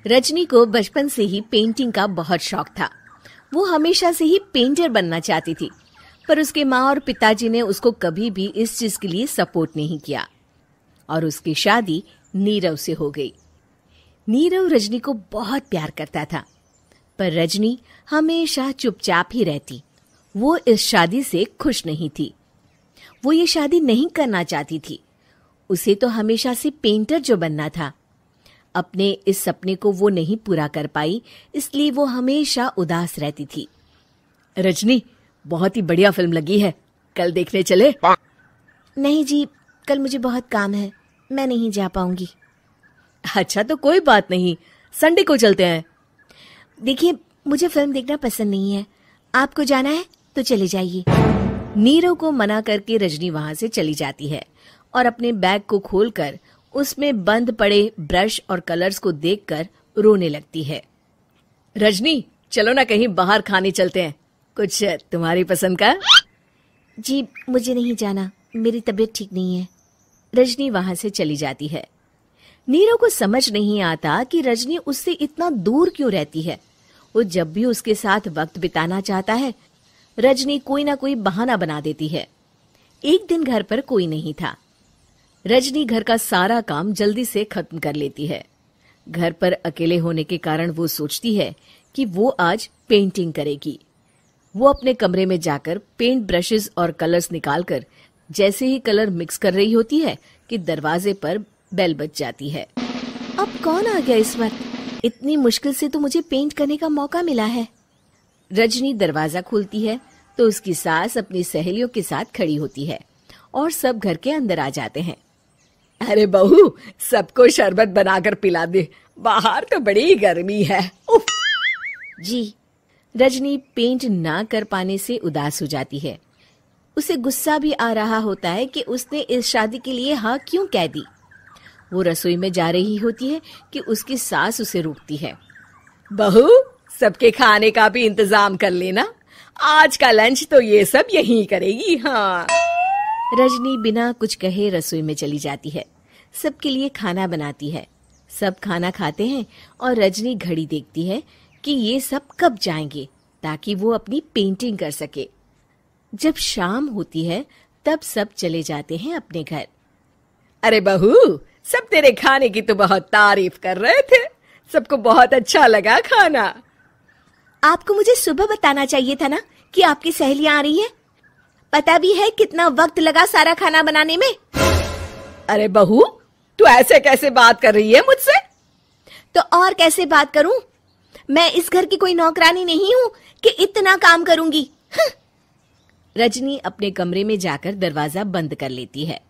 रजनी को बचपन से ही पेंटिंग का बहुत शौक था। वो हमेशा से ही पेंटर बनना चाहती थी, पर उसके माँ और पिताजी ने उसको कभी भी इस चीज के लिए सपोर्ट नहीं किया और उसकी शादी नीरव से हो गई। नीरव रजनी को बहुत प्यार करता था, पर रजनी हमेशा चुपचाप ही रहती। वो इस शादी से खुश नहीं थी। वो ये शादी नहीं करना चाहती थी। उसे तो हमेशा से पेंटर जो बनना था। अपने इस सपने को वो नहीं पूरा कर पाई, इसलिए वो हमेशा उदास रहती थी। रजनी, बहुत ही बढ़िया फिल्म लगी है, कल देखने चले? नहीं जी, कल मुझे बहुत काम है, मैं नहीं जा पाऊंगी। अच्छा तो कोई बात नहीं, संडे को चलते हैं। देखिए, मुझे फिल्म देखना पसंद नहीं है। आपको जाना है तो चले जाइए। नीरव को मना करके रजनी वहां से चली जाती है और अपने बैग को खोलकर उसमें बंद पड़े ब्रश और कलर्स को देखकर रोने लगती है। रजनी, चलो ना कहीं बाहर खाने चलते हैं, कुछ तुम्हारी पसंद का। जी, मुझे नहीं जाना, मेरी तबीयत ठीक नहीं है। रजनी वहां से चली जाती है। नीरव को समझ नहीं आता कि रजनी उससे इतना दूर क्यों रहती है। वो जब भी उसके साथ वक्त बिताना चाहता है, रजनी कोई ना कोई बहाना बना देती है। एक दिन घर पर कोई नहीं था। रजनी घर का सारा काम जल्दी से खत्म कर लेती है। घर पर अकेले होने के कारण वो सोचती है कि वो आज पेंटिंग करेगी। वो अपने कमरे में जाकर पेंट ब्रशेस और कलर्स निकालकर जैसे ही कलर मिक्स कर रही होती है कि दरवाजे पर बेल बज जाती है। अब कौन आ गया इस वक्त? इतनी मुश्किल से तो मुझे पेंट करने का मौका मिला है। रजनी दरवाजा खोलती है तो उसकी सास अपनी सहेलियों के साथ खड़ी होती है और सब घर के अंदर आ जाते हैं। अरे बहू, सबको शरबत बनाकर पिला दे, बाहर तो बड़ी गर्मी है। उफ। जी। रजनी पेंट ना कर पाने से उदास हो जाती है। उसे गुस्सा भी आ रहा होता है कि उसने इस शादी के लिए हाँ क्यों कह दी। वो रसोई में जा रही होती है कि उसकी सास उसे रोकती है। बहू, सबके खाने का भी इंतजाम कर लेना, आज का लंच तो ये सब यहीं करेगी। हाँ। रजनी बिना कुछ कहे रसोई में चली जाती है। सबके लिए खाना बनाती है। सब खाना खाते हैं और रजनी घड़ी देखती है कि ये सब कब जाएंगे ताकि वो अपनी पेंटिंग कर सके। जब शाम होती है तब सब चले जाते हैं अपने घर। अरे बहू, सब तेरे खाने की तो बहुत तारीफ कर रहे थे, सबको बहुत अच्छा लगा खाना। आपको मुझे सुबह बताना चाहिए था ना कि आपकी सहेलियां आ रही हैं। पता भी है कितना वक्त लगा सारा खाना बनाने में। अरे बहू, तू ऐसे कैसे बात कर रही है मुझसे? तो और कैसे बात करूं? मैं इस घर की कोई नौकरानी नहीं हूं कि इतना काम करूंगी। रजनी अपने कमरे में जाकर दरवाजा बंद कर लेती है।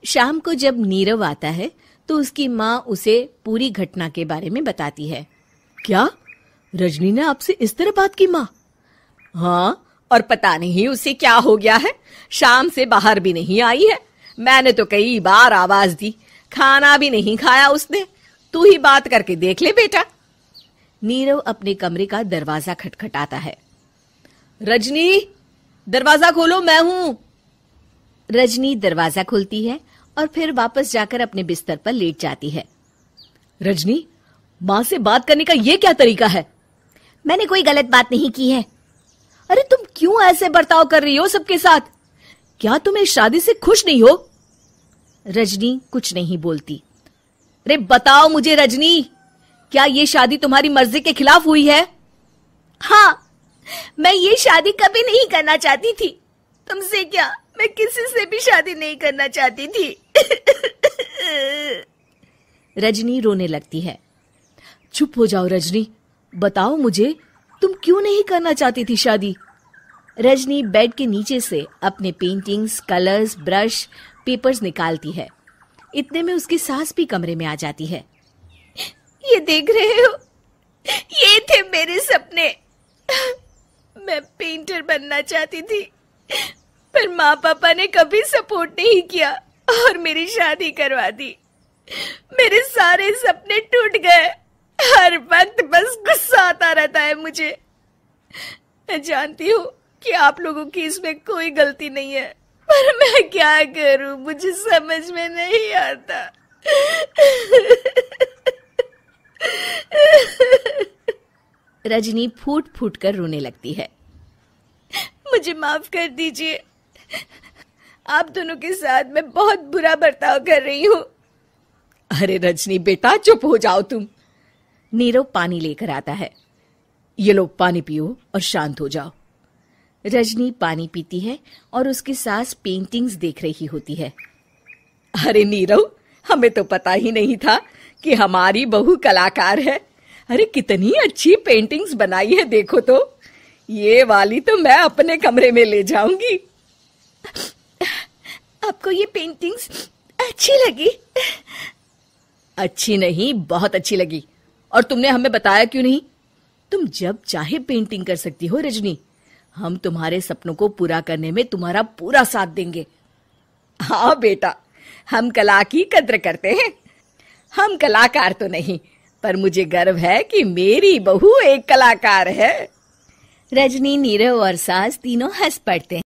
शाम को जब नीरव आता है तो उसकी माँ उसे पूरी घटना के बारे में बताती है। क्या रजनी ने आपसे इस तरह बात की माँ? हाँ, और पता नहीं उसे क्या हो गया है, शाम से बाहर भी नहीं आई है। मैंने तो कई बार आवाज दी, खाना भी नहीं खाया उसने। तू ही बात करके देख ले बेटा। नीरव अपने कमरे का दरवाजा खटखटाता है। रजनी, दरवाजा खोलो, मैं हूं। रजनी दरवाजा खोलती है और फिर वापस जाकर अपने बिस्तर पर लेट जाती है। रजनी, माँ से बात करने का ये क्या तरीका है? मैंने कोई गलत बात नहीं की है। अरे तुम क्यों ऐसे बर्ताव कर रही हो सबके साथ? क्या तुम इस शादी से खुश नहीं हो? रजनी कुछ नहीं बोलती। अरे बताओ मुझे रजनी, क्या ये शादी तुम्हारी मर्जी के खिलाफ हुई है? हाँ, मैं ये शादी कभी नहीं करना चाहती थी। तुमसे क्या, मैं किसी से भी शादी नहीं करना चाहती थी। रजनी रोने लगती है। चुप हो जाओ रजनी, बताओ मुझे, तुम क्यों नहीं करना चाहती थी शादी? रजनी बेड के नीचे से अपने पेंटिंग्स, कलर्स, ब्रश, पेपर्स निकालती है। इतने में उसकी सास भी कमरे में आ जाती है। ये देख रहे हो, ये थे मेरे सपने। मैं पेंटर बनना चाहती थी, पर माँ पापा ने कभी सपोर्ट नहीं किया और मेरी शादी करवा दी। मेरे सारे सपने टूट गए। हर वक्त बस गुस्सा आता रहता है मुझे। मैं जानती हूँ कि आप लोगों की इसमें कोई गलती नहीं है, पर मैं क्या करूं, मुझे समझ में नहीं आता। रजनी फूट फूट कर रोने लगती है। मुझे माफ कर दीजिए, आप दोनों के साथ मैं बहुत बुरा बर्ताव कर रही हूँ। अरे रजनी बेटा, चुप हो जाओ तुम। नीरव पानी लेकर आता है। ये लो पानी पियो और शांत हो जाओ। रजनी पानी पीती है और उसकी सास पेंटिंग्स देख रही होती है। अरे नीरव, हमें तो पता ही नहीं था कि हमारी बहू कलाकार है। अरे कितनी अच्छी पेंटिंग्स बनाई है, देखो तो। ये वाली तो मैं अपने कमरे में ले जाऊंगी। आपको ये पेंटिंग्स अच्छी लगी? अच्छी नहीं, बहुत अच्छी लगी। और तुमने हमें बताया क्यों नहीं? तुम जब चाहे पेंटिंग कर सकती हो रजनी। हम तुम्हारे सपनों को पूरा करने में तुम्हारा पूरा साथ देंगे। हाँ बेटा, हम कला की कद्र करते हैं। हम कलाकार तो नहीं, पर मुझे गर्व है कि मेरी बहू एक कलाकार है। रजनी, नीरव और सास तीनों हंस पड़ते हैं।